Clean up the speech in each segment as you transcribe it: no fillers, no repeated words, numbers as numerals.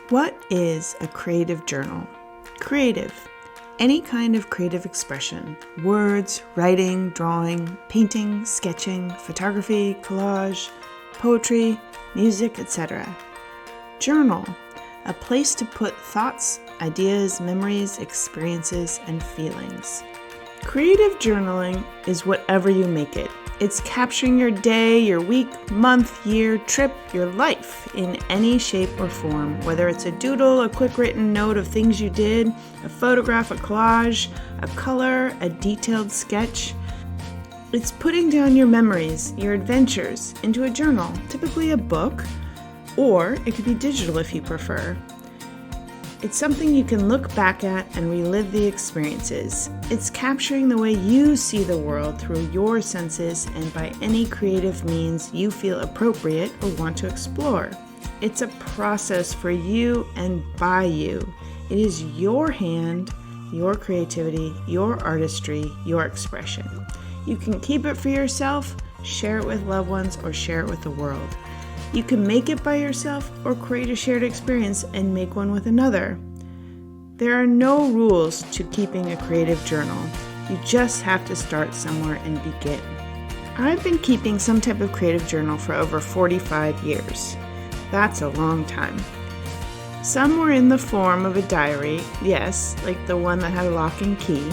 What is a creative journal? Creative. Any kind of creative expression. Words, writing, drawing, painting, sketching, photography, collage, poetry, music, etc. Journal. A place to put thoughts, ideas, memories, experiences, and feelings. Creative journaling is whatever you make it. It's capturing your day, your week, month, year, trip, your life in any shape or form, whether it's a doodle, a quick written note of things you did, a photograph, a collage, a color, a detailed sketch. It's putting down your memories, your adventures into a journal, typically a book, or it could be digital if you prefer. It's something you can look back at and relive the experiences. It's capturing the way you see the world through your senses and by any creative means you feel appropriate or want to explore. It's a process for you and by you. It is your hand, your creativity, your artistry, your expression. You can keep it for yourself, share it with loved ones, or share it with the world. You can make it by yourself or create a shared experience and make one with another. There are no rules to keeping a creative journal. You just have to start somewhere and begin. I've been keeping some type of creative journal for over 45 years. That's a long time. Some were in the form of a diary, yes, like the one that had a lock and key.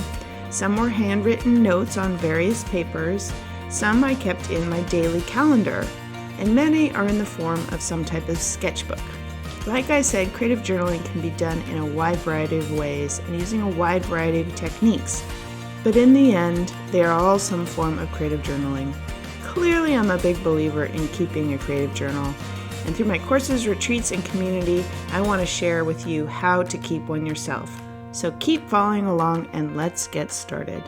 Some were handwritten notes on various papers. Some I kept in my daily calendar. And many are in the form of some type of sketchbook. Like I said, creative journaling can be done in a wide variety of ways and using a wide variety of techniques. But in the end, they are all some form of creative journaling. Clearly, I'm a big believer in keeping a creative journal. And through my courses, retreats, and community, I want to share with you how to keep one yourself. So keep following along and let's get started.